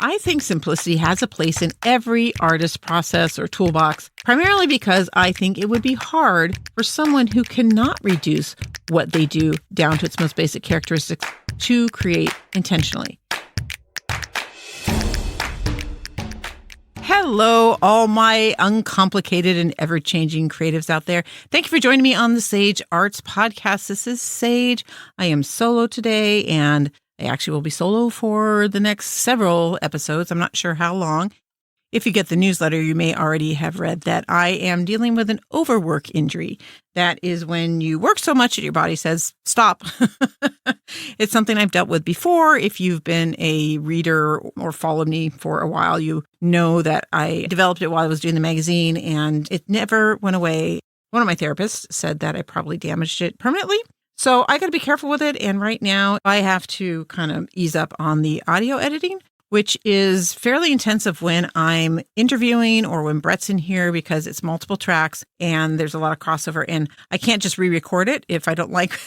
I think simplicity has a place in every artist process or toolbox, primarily because I think it would be hard for someone who cannot reduce what they do down to its most basic characteristics to create intentionally. Hello, all my uncomplicated and ever-changing creatives out there. Thank you for joining me on the Sage Arts Podcast. This is Sage. I am solo today, and I actually will be solo for the next several episodes. I'm not sure how long. If you get the newsletter, you may already have read that I am dealing with an overwork injury. That is when you work so much that your body says, stop. It's something I've dealt with before. If you've been a reader or followed me for a while, you know that I developed it while I was doing the magazine and it never went away. One of my therapists said that I probably damaged it permanently. So I got to be careful with it. And right now I have to kind of ease up on the audio editing, which is fairly intensive when I'm interviewing or when Brett's in here because it's multiple tracks and there's a lot of crossover and I can't just re-record it if I don't like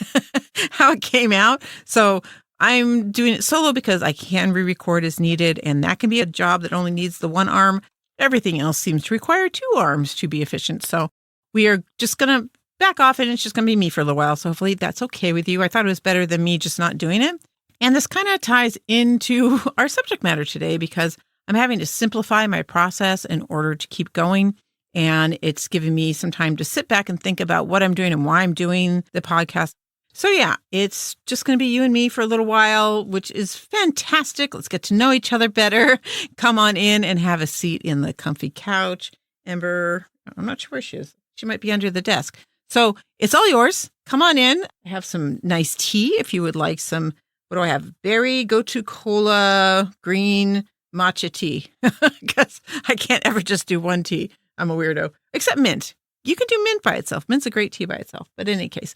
how it came out. So I'm doing it solo because I can re-record as needed, and that can be a job that only needs the one arm. Everything else seems to require two arms to be efficient. So we are just going to back off and it's just going to be me for a little while. So hopefully that's okay with you. I thought it was better than me just not doing it. And this kind of ties into our subject matter today because I'm having to simplify my process in order to keep going. And it's giving me some time to sit back and think about what I'm doing and why I'm doing the podcast. So yeah, it's just going to be you and me for a little while, which is fantastic. Let's get to know each other better. Come on in and have a seat in the comfy couch. Ember, I'm not sure where she is. She might be under the desk. So it's all yours. Come on in. I have some nice tea if you would like some. What do I have? Berry, gotu cola, green, matcha tea. Because I can't ever just do one tea. I'm a weirdo. Except mint. You can do mint by itself. Mint's a great tea by itself. But in any case,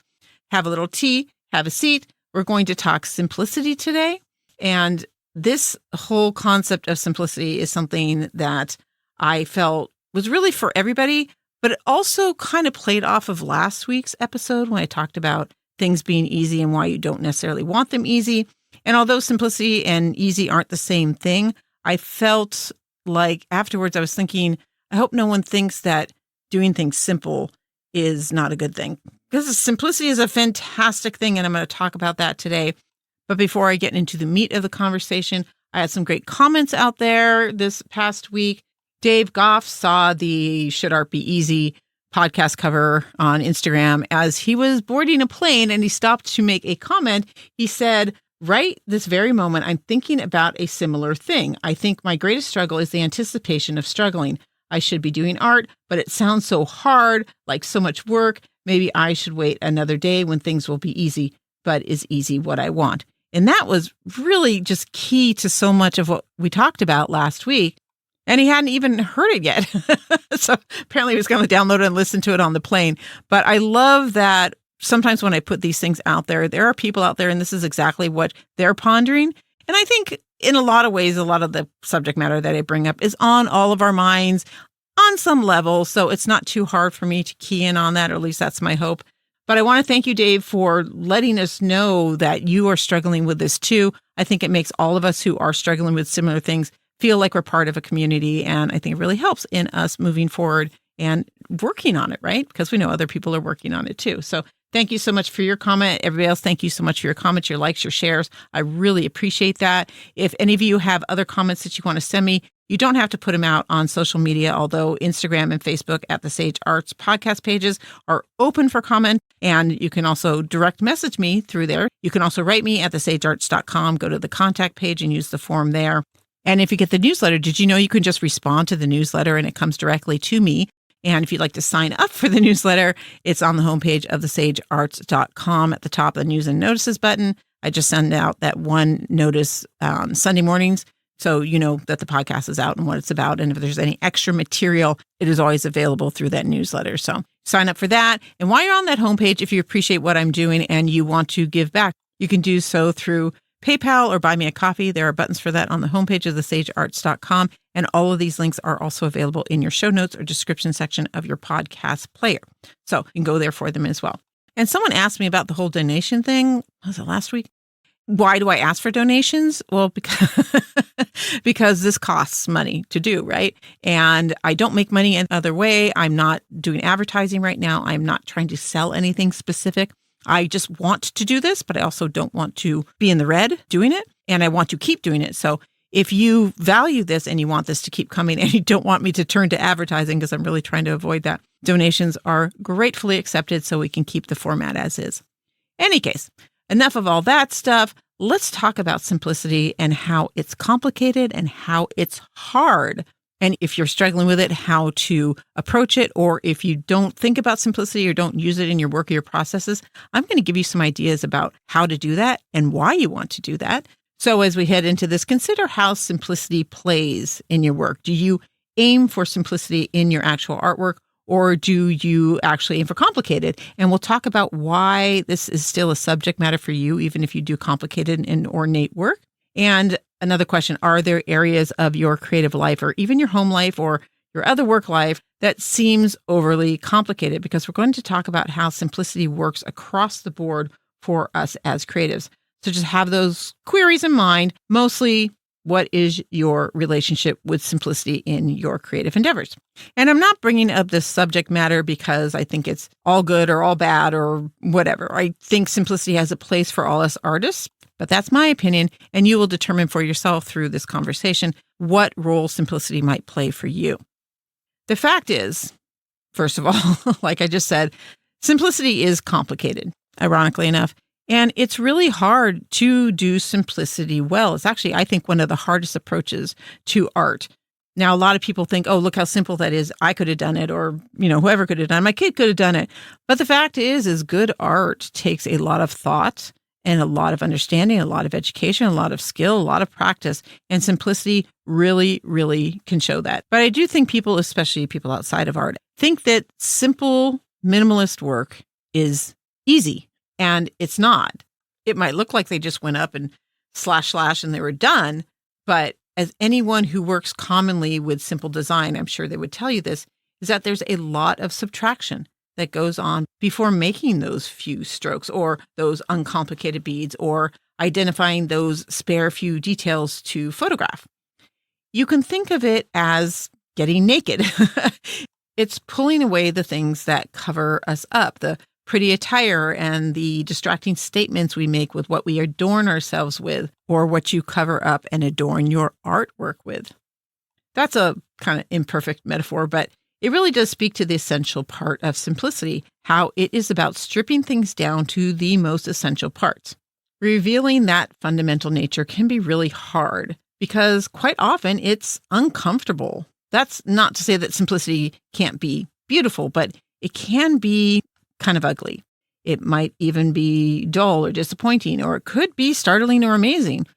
have a little tea, have a seat. We're going to talk simplicity today. And this whole concept of simplicity is something that I felt was really for everybody. But it also kind of played off of last week's episode when I talked about things being easy and why you don't necessarily want them easy. And although simplicity and easy aren't the same thing, I felt like afterwards I was thinking, I hope no one thinks that doing things simple is not a good thing. Because simplicity is a fantastic thing, and I'm going to talk about that today. But before I get into the meat of the conversation, I had some great comments out there this past week. Dave Goff saw the Should Art Be Easy podcast cover on Instagram as he was boarding a plane and he stopped to make a comment. He said, right this very moment, I'm thinking about a similar thing. I think my greatest struggle is the anticipation of struggling. I should be doing art, but it sounds so hard, like so much work. Maybe I should wait another day when things will be easy, but is easy what I want? And that was really just key to so much of what we talked about last week. And he hadn't even heard it yet. So apparently he was going to download it and listen to it on the plane. But I love that sometimes when I put these things out there, there are people out there and this is exactly what they're pondering. And I think in a lot of ways, a lot of the subject matter that I bring up is on all of our minds on some level. So it's not too hard for me to key in on that, or at least that's my hope. But I want to thank you, Dave, for letting us know that you are struggling with this too. I think it makes all of us who are struggling with similar things feel like we're part of a community. And I think it really helps in us moving forward and working on it, right? Because we know other people are working on it too. So thank you so much for your comment. Everybody else, thank you so much for your comments, your likes, your shares. I really appreciate that. If any of you have other comments that you want to send me, you don't have to put them out on social media, although Instagram and Facebook at the Sage Arts podcast pages are open for comment. And you can also direct message me through there. You can also write me at thesagearts.com, go to the contact page and use the form there. And if you get the newsletter, did you know you can just respond to the newsletter and it comes directly to me? And if you'd like to sign up for the newsletter, it's on the homepage of thesagearts.com at the top of the news and notices button. I just send out that one notice Sunday mornings, so you know that the podcast is out and what it's about. And if there's any extra material, it is always available through that newsletter. So sign up for that. And while you're on that homepage, if you appreciate what I'm doing and you want to give back, you can do so through PayPal or buy me a coffee. There are buttons for that on the homepage of thesagearts.com. And all of these links are also available in your show notes or description section of your podcast player. So you can go there for them as well. And someone asked me about the whole donation thing. Was it last week? Why do I ask for donations? Well, because this costs money to do, right? And I don't make money any other way. I'm not doing advertising right now. I'm not trying to sell anything specific. I just want to do this, but I also don't want to be in the red doing it. And I want to keep doing it. So if you value this and you want this to keep coming and you don't want me to turn to advertising, because I'm really trying to avoid that, donations are gratefully accepted so we can keep the format as is. Any case, enough of all that stuff. Let's talk about simplicity and how it's complicated and how it's hard. And if you're struggling with it, how to approach it. Or if you don't think about simplicity or don't use it in your work or your processes, I'm going to give you some ideas about how to do that and why you want to do that. So as we head into this, consider how simplicity plays in your work. Do you aim for simplicity in your actual artwork, or do you actually aim for complicated? And we'll talk about why this is still a subject matter for you, even if you do complicated and ornate work. And another question, are there areas of your creative life or even your home life or your other work life that seems overly complicated? Because we're going to talk about how simplicity works across the board for us as creatives. So just have those queries in mind. Mostly, what is your relationship with simplicity in your creative endeavors? And I'm not bringing up this subject matter because I think it's all good or all bad or whatever. I think simplicity has a place for all us artists, but that's my opinion. And you will determine for yourself through this conversation what role simplicity might play for you. The fact is, first of all, like I just said, simplicity is complicated, ironically enough. And it's really hard to do simplicity well. It's actually, I think, one of the hardest approaches to art. Now, a lot of people think, oh, look how simple that is. I could have done it, or, whoever could have done it. My kid could have done it. But the fact is good art takes a lot of thought and a lot of understanding, a lot of education, a lot of skill, a lot of practice. And simplicity really, really can show that. But I do think people, especially people outside of art, think that simple, minimalist work is easy. And it's not. It might look like they just went up and slash and they were done. But as anyone who works commonly with simple design, I'm sure they would tell you this, is that there's a lot of subtraction that goes on before making those few strokes or those uncomplicated beads or identifying those spare few details to photograph. You can think of it as getting naked. It's pulling away the things that cover us up, the pretty attire and the distracting statements we make with what we adorn ourselves with, or what you cover up and adorn your artwork with. That's a kind of imperfect metaphor, but it really does speak to the essential part of simplicity, how it is about stripping things down to the most essential parts. Revealing that fundamental nature can be really hard because quite often it's uncomfortable. That's not to say that simplicity can't be beautiful, but it can be kind of ugly. It might even be dull or disappointing, or it could be startling or amazing.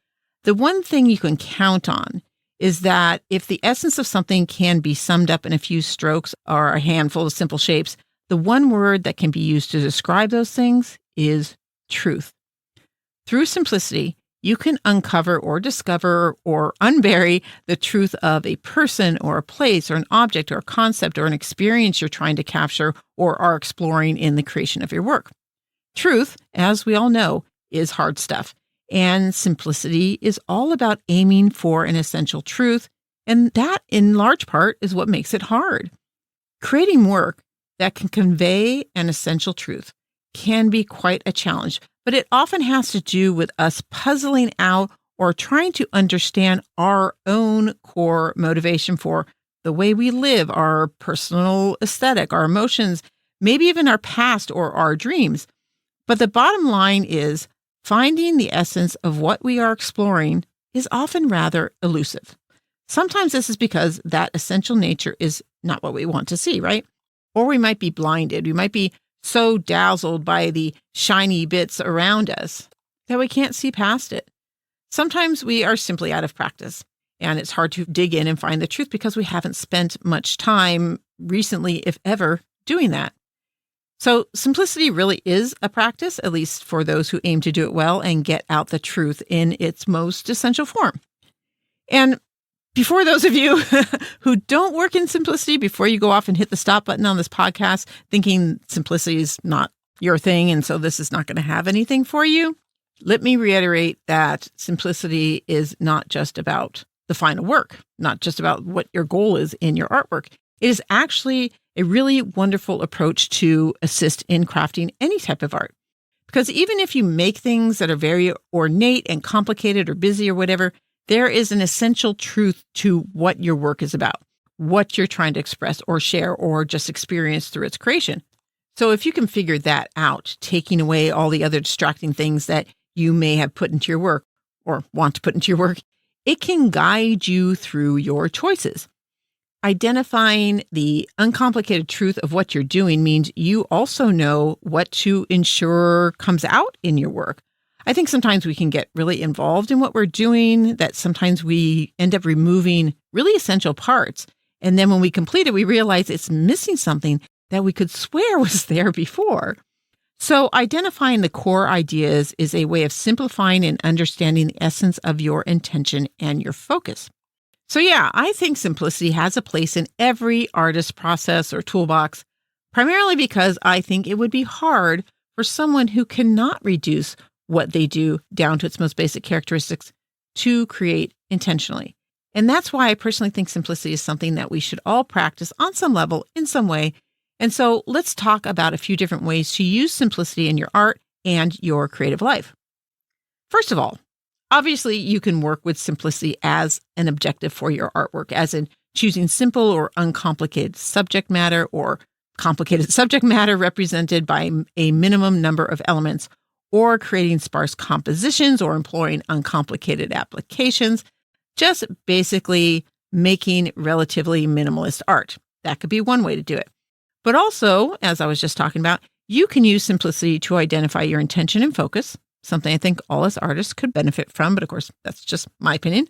The one thing you can count on is that if the essence of something can be summed up in a few strokes or a handful of simple shapes, the one word that can be used to describe those things is truth. Through simplicity, you can uncover or discover or unbury the truth of a person or a place or an object or a concept or an experience you're trying to capture or are exploring in the creation of your work. Truth, as we all know, is hard stuff, and simplicity is all about aiming for an essential truth, and that, in large part, is what makes it hard. Creating work that can convey an essential truth can be quite a challenge, but it often has to do with us puzzling out or trying to understand our own core motivation for the way we live, our personal aesthetic, our emotions, maybe even our past or our dreams. But the bottom line is finding the essence of what we are exploring is often rather elusive. Sometimes this is because that essential nature is not what we want to see, right? Or we might be blinded. We might be so dazzled by the shiny bits around us that we can't see past it. Sometimes we are simply out of practice, and it's hard to dig in and find the truth because we haven't spent much time recently, if ever, doing that. So simplicity really is a practice, at least for those who aim to do it well and get out the truth in its most essential form. And before those of you who don't work in simplicity, before you go off and hit the stop button on this podcast, thinking simplicity is not your thing and so this is not going to have anything for you, Let me reiterate that simplicity is not just about the final work, not just about what your goal is in your artwork. It is actually a really wonderful approach to assist in crafting any type of art. Because even if you make things that are very ornate and complicated or busy or whatever, there is an essential truth to what your work is about, what you're trying to express or share or just experience through its creation. So if you can figure that out, taking away all the other distracting things that you may have put into your work or want to put into your work, it can guide you through your choices. Identifying the uncomplicated truth of what you're doing means you also know what to ensure comes out in your work. I think sometimes we can get really involved in what we're doing, that sometimes we end up removing really essential parts. And then when we complete it, we realize it's missing something that we could swear was there before. So identifying the core ideas is a way of simplifying and understanding the essence of your intention and your focus. So yeah, I think simplicity has a place in every artist process or toolbox, primarily because I think it would be hard for someone who cannot reduce what they do down to its most basic characteristics to create intentionally. And that's why I personally think simplicity is something that we should all practice on some level in some way. And so let's talk about a few different ways to use simplicity in your art and your creative life. First of all, obviously you can work with simplicity as an objective for your artwork, as in choosing simple or uncomplicated subject matter or complicated subject matter represented by a minimum number of elements, or creating sparse compositions or employing uncomplicated applications, just basically making relatively minimalist art. That could be one way to do it. But also, as I was just talking about, you can use simplicity to identify your intention and focus, something I think all us artists could benefit from, but of course, that's just my opinion.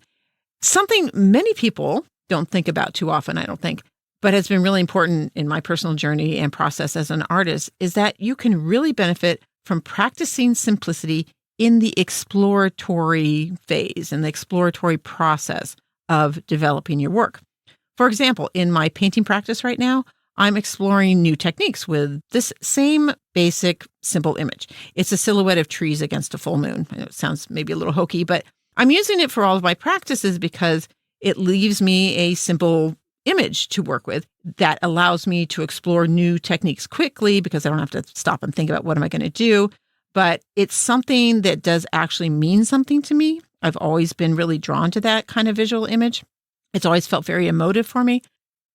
Something many people don't think about too often, I don't think, but has been really important in my personal journey and process as an artist is that you can really benefit from practicing simplicity in the exploratory phase and the exploratory process of developing your work. For example, in my painting practice right now, I'm exploring new techniques with this same basic, simple image. It's a silhouette of trees against a full moon. I know it sounds maybe a little hokey, but I'm using it for all of my practices because it leaves me a simple image to work with that allows me to explore new techniques quickly because I don't have to stop and think about what am I going to do. But it's something that does actually mean something to me. I've always been really drawn to that kind of visual image. It's always felt very emotive for me.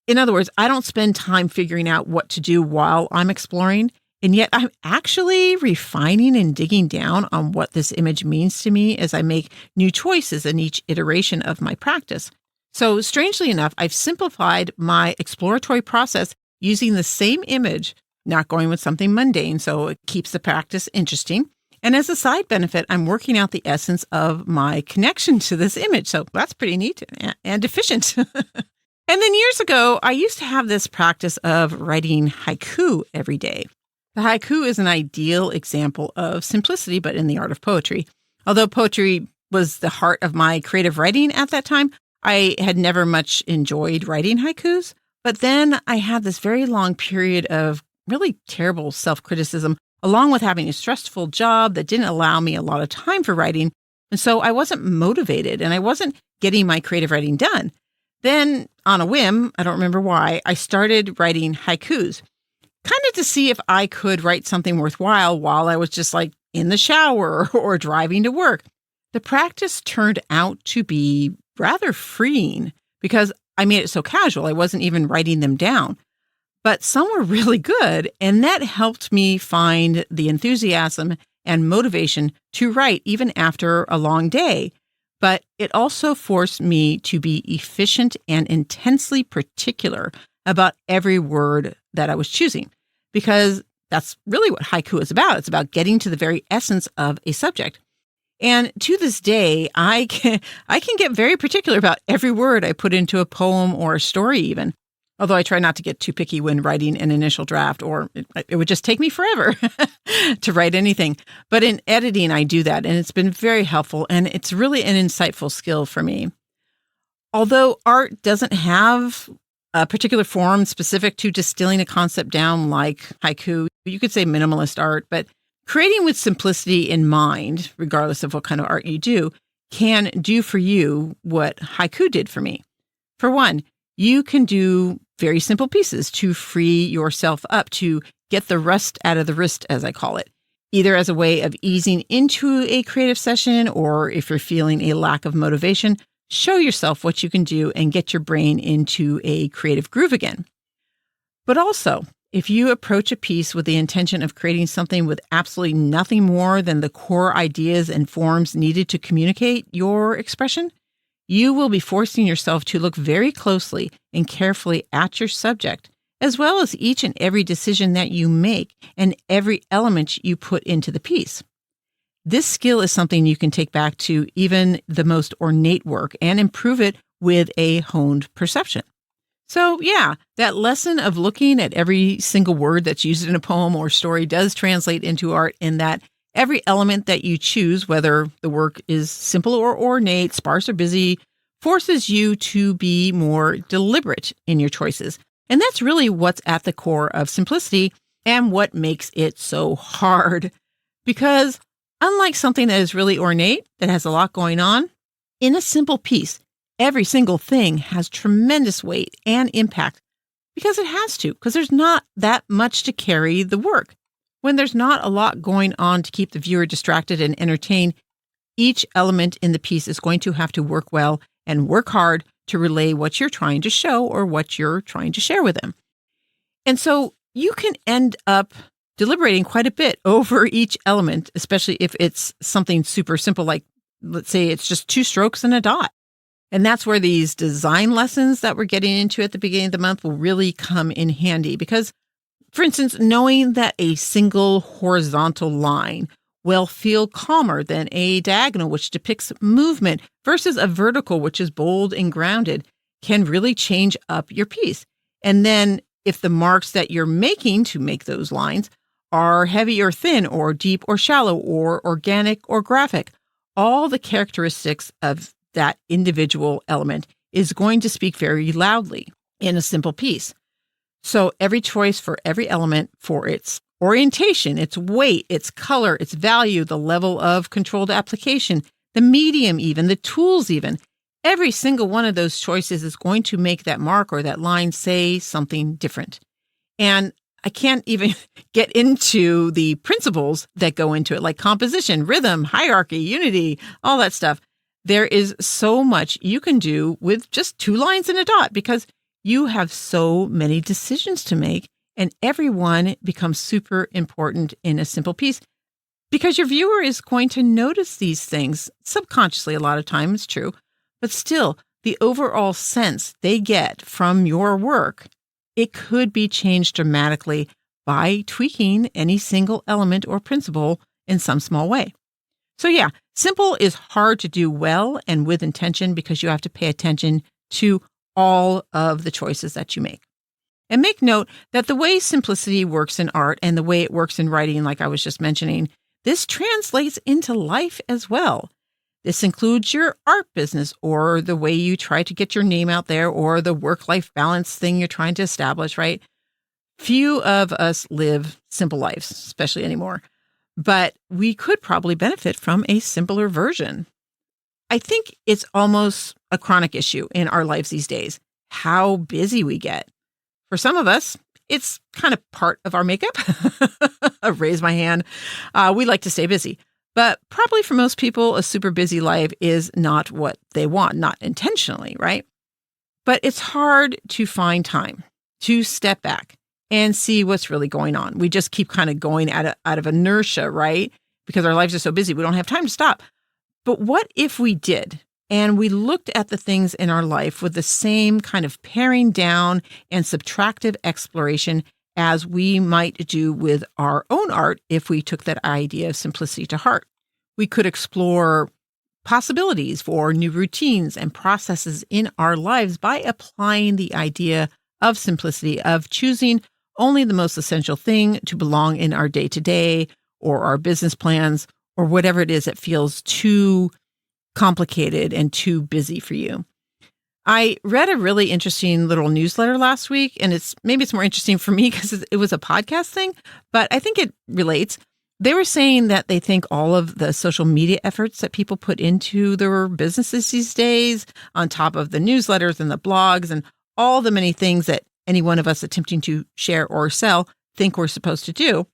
In other words, I don't spend time figuring out what to do while I'm exploring, and yet I'm actually refining and digging down on what this image means to me as I make new choices in each iteration of my practice. So strangely enough, I've simplified my exploratory process using the same image, not going with something mundane, so it keeps the practice interesting. And as a side benefit, I'm working out the essence of my connection to this image. So that's pretty neat and efficient. And then years ago, I used to have this practice of writing haiku every day. The haiku is an ideal example of simplicity, but in the art of poetry. Although poetry was the heart of my creative writing at that time, I had never much enjoyed writing haikus. But then I had this very long period of really terrible self-criticism, along with having a stressful job that didn't allow me a lot of time for writing. And so I wasn't motivated and I wasn't getting my creative writing done. Then, on a whim, I don't remember why, I started writing haikus, kind of to see if I could write something worthwhile while I was just like in the shower or driving to work. The practice turned out to be rather freeing because I made it so casual. I wasn't even writing them down. But some were really good, and that helped me find the enthusiasm and motivation to write even after a long day. But it also forced me to be efficient and intensely particular about every word that I was choosing, because that's really what haiku is about. It's about getting to the very essence of a subject. And to this day, I can get very particular about every word I put into a poem or a story even. Although I try not to get too picky when writing an initial draft, or it would just take me forever to write anything. But in editing, I do that, and it's been very helpful, and it's really an insightful skill for me. Although art doesn't have a particular form specific to distilling a concept down like haiku, you could say minimalist art, but Creating with simplicity in mind, regardless of what kind of art you do, can do for you what haiku did for me. For one, you can do very simple pieces to free yourself up, to get the rust out of the wrist, as I call it, either as a way of easing into a creative session, or if you're feeling a lack of motivation, show yourself what you can do and get your brain into a creative groove again. But also, if you approach a piece with the intention of creating something with absolutely nothing more than the core ideas and forms needed to communicate your expression, you will be forcing yourself to look very closely and carefully at your subject, as well as each and every decision that you make and every element you put into the piece. This skill is something you can take back to even the most ornate work and improve it with a honed perception. So yeah, that lesson of looking at every single word that's used in a poem or story does translate into art, in that every element that you choose, whether the work is simple or ornate, sparse or busy, forces you to be more deliberate in your choices. And that's really what's at the core of simplicity and what makes it so hard. Because unlike something that is really ornate, that has a lot going on, in a simple piece, every single thing has tremendous weight and impact, because it has to, because there's not that much to carry the work. When there's not a lot going on to keep the viewer distracted and entertained, each element in the piece is going to have to work well and work hard to relay what you're trying to show or what you're trying to share with them. And so you can end up deliberating quite a bit over each element, especially if it's something super simple, like let's say it's just 2 strokes and a dot. And that's where these design lessons that we're getting into at the beginning of the month will really come in handy. Because, for instance, knowing that a single horizontal line will feel calmer than a diagonal, which depicts movement, versus a vertical, which is bold and grounded, can really change up your piece. And then if the marks that you're making to make those lines are heavy or thin, or deep or shallow, or organic or graphic, all the characteristics of that individual element is going to speak very loudly in a simple piece. So every choice for every element, for its orientation, its weight, its color, its value, the level of controlled application, the medium even, the tools even, every single one of those choices is going to make that mark or that line say something different. And I can't even get into the principles that go into it, like composition, rhythm, hierarchy, unity, all that stuff. There is so much you can do with just 2 lines and a dot, because you have so many decisions to make, and every one becomes super important in a simple piece, because your viewer is going to notice these things subconsciously. A lot of times it's true, but still the overall sense they get from your work, it could be changed dramatically by tweaking any single element or principle in some small way. So yeah, simple is hard to do well and with intention, because you have to pay attention to all of the choices that you make. And make note that the way simplicity works in art and the way it works in writing, like I was just mentioning, this translates into life as well. This includes your art business, or the way you try to get your name out there, or the work-life balance thing you're trying to establish, right? Few of us live simple lives, especially anymore. But we could probably benefit from a simpler version. I think it's almost a chronic issue in our lives these days, how busy we get. For some of us, it's kind of part of our makeup. I raise my hand. We like to stay busy. But probably for most people, a super busy life is not what they want, not intentionally, right? But it's hard to find time to step back and see what's really going on. We just keep kind of going out of inertia, right? Because our lives are so busy, we don't have time to stop. But what if we did, and we looked at the things in our life with the same kind of paring down and subtractive exploration as we might do with our own art if we took that idea of simplicity to heart? We could explore possibilities for new routines and processes in our lives by applying the idea of simplicity, of choosing only the most essential thing to belong in our day-to-day or our business plans or whatever it is that feels too complicated and too busy for you. I read a really interesting little newsletter last week, and maybe it's more interesting for me because it was a podcast thing, but I think it relates, They were saying that they think all of the social media efforts that people put into their businesses these days, on top of the newsletters and the blogs and all the many things that any one of us attempting to share or sell think we're supposed to do.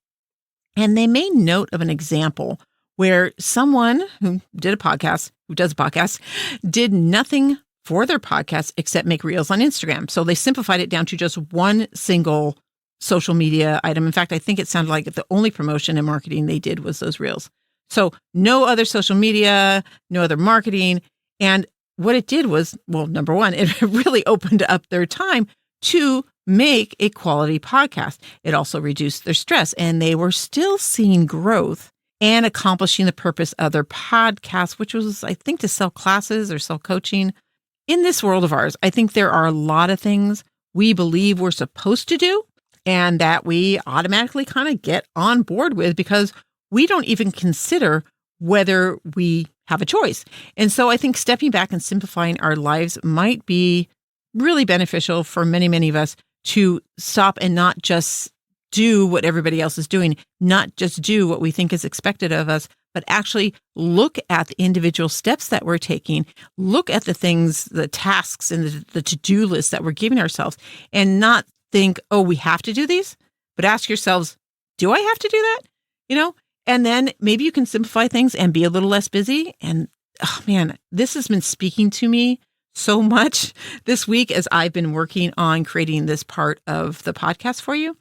And they made note of an example where someone who does a podcast, did nothing for their podcast except make reels on Instagram. So they simplified it down to just one single social media item. In fact, I think it sounded like the only promotion and marketing they did was those reels. So no other social media, no other marketing. And what it did was, well, number one, it really opened up their time to make a quality podcast. It also reduced their stress, and they were still seeing growth and accomplishing the purpose of their podcast, which was, I think, to sell classes or sell coaching. In this world of ours, I think there are a lot of things we believe we're supposed to do and that we automatically kind of get on board with because we don't even consider whether we have a choice. And so I think stepping back and simplifying our lives might be really beneficial for many, many of us to stop and not just do what everybody else is doing, not just do what we think is expected of us, but actually look at the individual steps that we're taking, look at the things, the tasks and the to-do list that we're giving ourselves, and not think, oh, we have to do these, but ask yourselves, do I have to do that? And then maybe you can simplify things and be a little less busy. And oh man, this has been speaking to me so much this week as I've been working on creating this part of the podcast for you.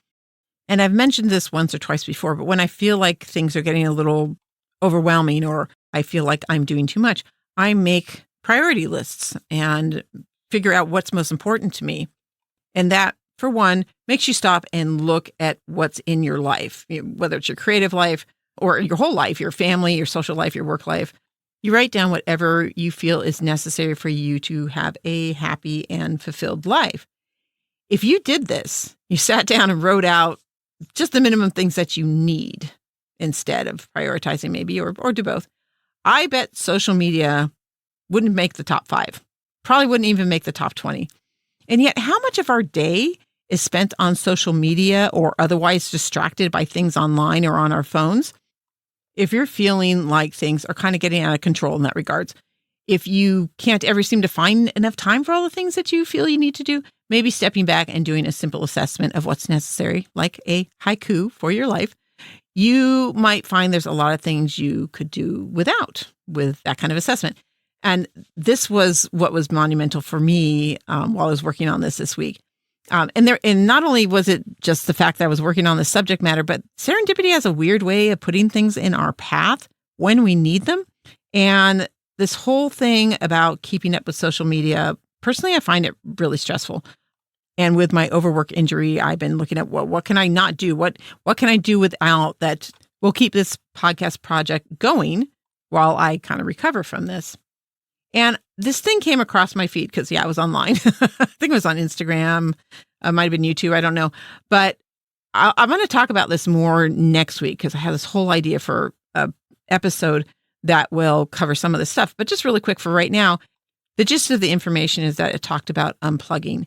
And I've mentioned this once or twice before, but when I feel like things are getting a little overwhelming or I feel like I'm doing too much, I make priority lists and figure out what's most important to me. And that, for one, makes you stop and look at what's in your life, whether it's your creative life or your whole life, your family, your social life, your work life. You write down whatever you feel is necessary for you to have a happy and fulfilled life. If you did this, you sat down and wrote out just the minimum things that you need instead of prioritizing maybe, or do both, I bet social media wouldn't make the top 5, probably wouldn't even make the top 20. And yet how much of our day is spent on social media or otherwise distracted by things online or on our phones? If you're feeling like things are kind of getting out of control in that regards, if you can't ever seem to find enough time for all the things that you feel you need to do, maybe stepping back and doing a simple assessment of what's necessary, like a haiku for your life, you might find there's a lot of things you could do with that kind of assessment. And this was what was monumental for me while I was working on this week. And not only was it just the fact that I was working on the subject matter, but serendipity has a weird way of putting things in our path when we need them. And this whole thing about keeping up with social media, personally, I find it really stressful. And with my overwork injury, I've been looking at what can I not do? What can I do without that will keep this podcast project going while I kind of recover from this? And this thing came across my feed because, I was online. I think it was on Instagram. It might have been YouTube. I don't know. But I'm going to talk about this more next week because I have this whole idea for an episode that will cover some of this stuff. But just really quick for right now, the gist of the information is that it talked about unplugging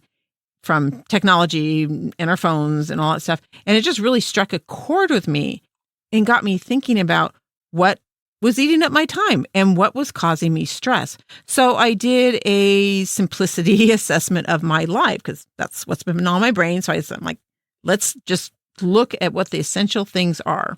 from technology and our phones and all that stuff. And it just really struck a chord with me and got me thinking about what was eating up my time and what was causing me stress. So I did a simplicity assessment of my life because that's what's been on my brain. So I'm like, let's just look at what the essential things are.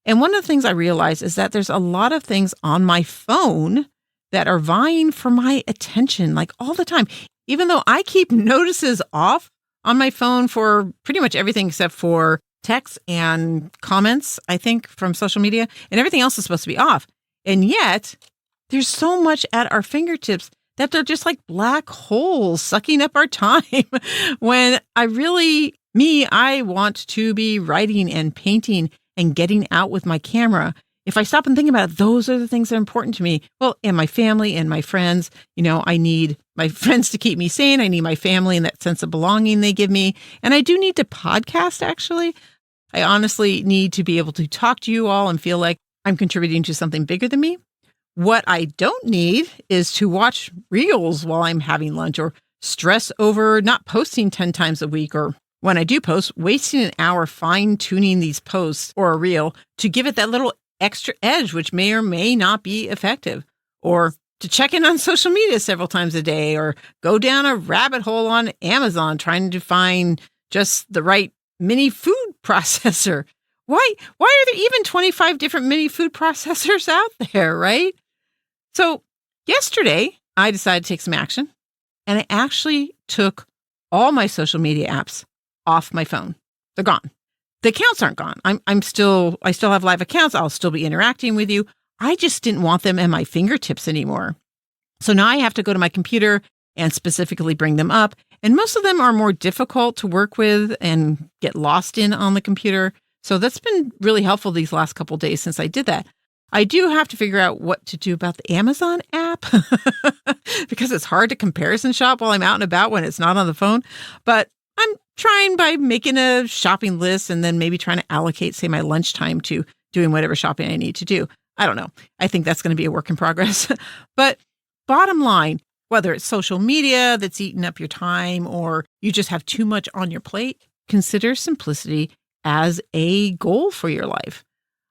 And one of the things I realized is that there's a lot of things on my phone that are vying for my attention, like all the time. Even though I keep notices off on my phone for pretty much everything except for texts and comments, I think, from social media, and everything else is supposed to be off. And yet, there's so much at our fingertips that they're just like black holes sucking up our time. When I want to be writing and painting and getting out with my camera. If I stop and think about it, those are the things that are important to me. Well, and my family and my friends, I need my friends to keep me sane. I need my family and that sense of belonging they give me. And I do need to podcast, actually. I honestly need to be able to talk to you all and feel like I'm contributing to something bigger than me. What I don't need is to watch reels while I'm having lunch or stress over not posting 10 times a week or when I do post, wasting an hour fine-tuning these posts or a reel to give it that little extra edge, which may or may not be effective, or to check in on social media several times a day, or go down a rabbit hole on Amazon trying to find just the right mini food processor. Why are there even 25 different mini food processors out there, right? So yesterday, I decided to take some action, and I actually took all my social media apps off my phone. They're gone. The accounts aren't gone. I still have live accounts. I'll still be interacting with you. I just didn't want them at my fingertips anymore. So now I have to go to my computer and specifically bring them up. And most of them are more difficult to work with and get lost in on the computer. So that's been really helpful these last couple of days since I did that. I do have to figure out what to do about the Amazon app because it's hard to comparison shop while I'm out and about when it's not on the phone. But I'm trying by making a shopping list and then maybe trying to allocate, say, my lunchtime to doing whatever shopping I need to do. I don't know. I think that's going to be a work in progress. But bottom line, whether it's social media that's eating up your time or you just have too much on your plate, consider simplicity as a goal for your life.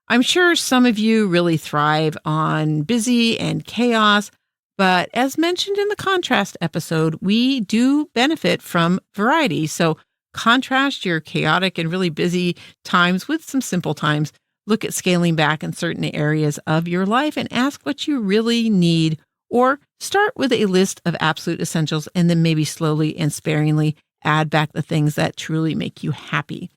I'm sure some of you really thrive on busy and chaos, but as mentioned in the contrast episode, we do benefit from variety. So contrast your chaotic and really busy times with some simple times. Look at scaling back in certain areas of your life and ask what you really need, or start with a list of absolute essentials and then maybe slowly and sparingly add back the things that truly make you happy.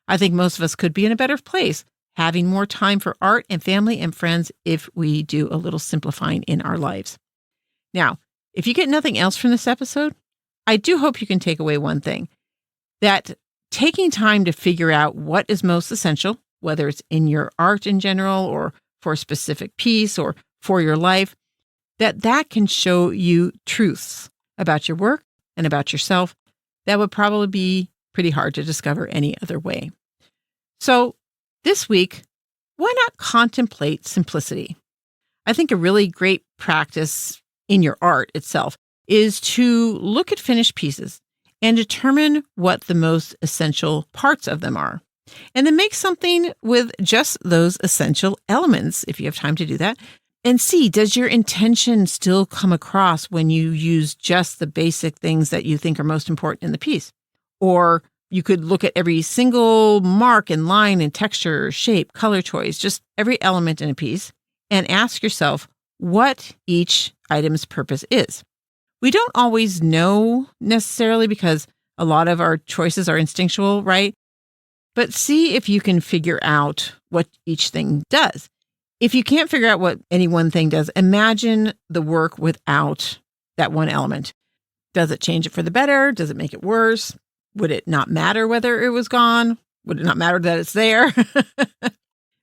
I think most of us could be in a better place having more time for art and family and friends if we do a little simplifying in our lives. Now, if you get nothing else from this episode, I do hope you can take away one thing, that taking time to figure out what is most essential, whether it's in your art in general or for a specific piece or for your life, that can show you truths about your work and about yourself that would probably be pretty hard to discover any other way. So this week, why not contemplate simplicity? I think a really great practice in your art itself is to look at finished pieces and determine what the most essential parts of them are. And then make something with just those essential elements, if you have time to do that. And see, does your intention still come across when you use just the basic things that you think are most important in the piece? Or you could look at every single mark and line and texture, shape, color choice, just every element in a piece, and ask yourself what each item's purpose is. We don't always know necessarily because a lot of our choices are instinctual, right? But see if you can figure out what each thing does. If you can't figure out what any one thing does, imagine the work without that one element. Does it change it for the better? Does it make it worse? Would it not matter whether it was gone? Would it not matter that it's there?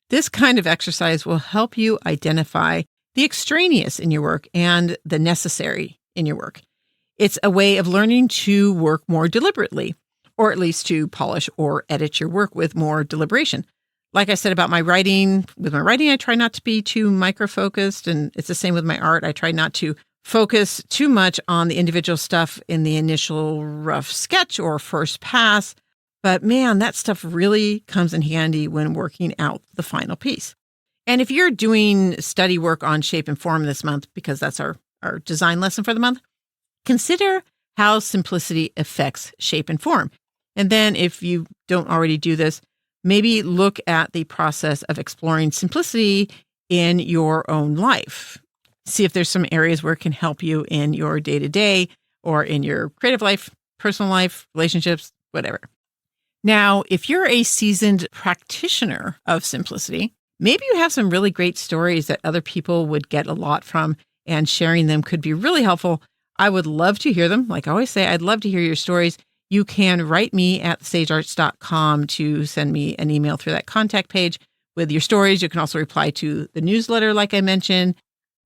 This kind of exercise will help you identify the extraneous in your work and the necessary in your work. It's a way of learning to work more deliberately, or at least to polish or edit your work with more deliberation. Like I said about my writing, I try not to be too micro-focused, and it's the same with my art. I try not to focus too much on the individual stuff in the initial rough sketch or first pass. But man, that stuff really comes in handy when working out the final piece. And if you're doing study work on shape and form this month, because that's our design lesson for the month, consider how simplicity affects shape and form. And then if you don't already do this, maybe look at the process of exploring simplicity in your own life. See if there's some areas where it can help you in your day-to-day or in your creative life, personal life, relationships, whatever. Now, if you're a seasoned practitioner of simplicity, maybe you have some really great stories that other people would get a lot from, and sharing them could be really helpful. I would love to hear them. Like I always say, I'd love to hear your stories. You can write me at thesagearts.com to send me an email through that contact page with your stories. You can also reply to the newsletter, like I mentioned.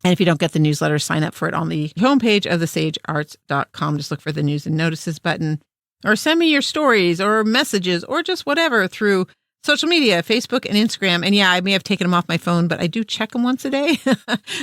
And if you don't get the newsletter, sign up for it on the homepage of thesagearts.com. Just look for the news and notices button, or send me your stories or messages or just whatever through social media, Facebook and Instagram. And yeah, I may have taken them off my phone, but I do check them once a day.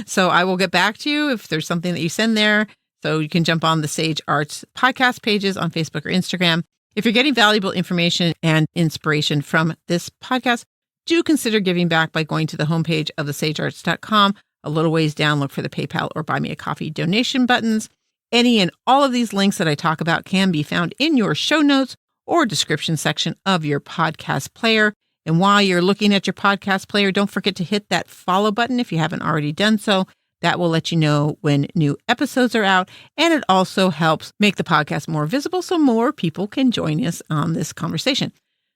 So I will get back to you if there's something that you send there. So you can jump on the Sage Arts podcast pages on Facebook or Instagram. If you're getting valuable information and inspiration from this podcast, do consider giving back by going to the homepage of thesagearts.com. A little ways down, look for the PayPal or Buy Me a Coffee donation buttons. Any and all of these links that I talk about can be found in your show notes or description section of your podcast player. And while you're looking at your podcast player, don't forget to hit that follow button if you haven't already done so. That will let you know when new episodes are out. And it also helps make the podcast more visible so more people can join us on this conversation.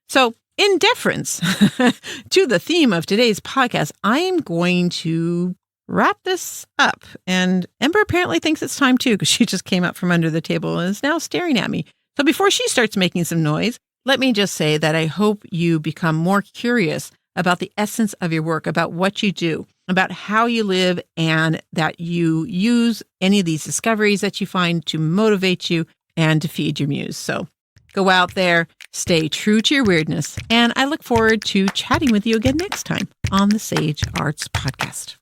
So in deference to the theme of today's podcast, I am going to wrap this up. And Ember apparently thinks it's time too, because she just came up from under the table and is now staring at me. So before she starts making some noise, let me just say that I hope you become more curious about the essence of your work, about what you do, about how you live, and that you use any of these discoveries that you find to motivate you and to feed your muse. So go out there, stay true to your weirdness, and I look forward to chatting with you again next time on the Sage Arts Podcast.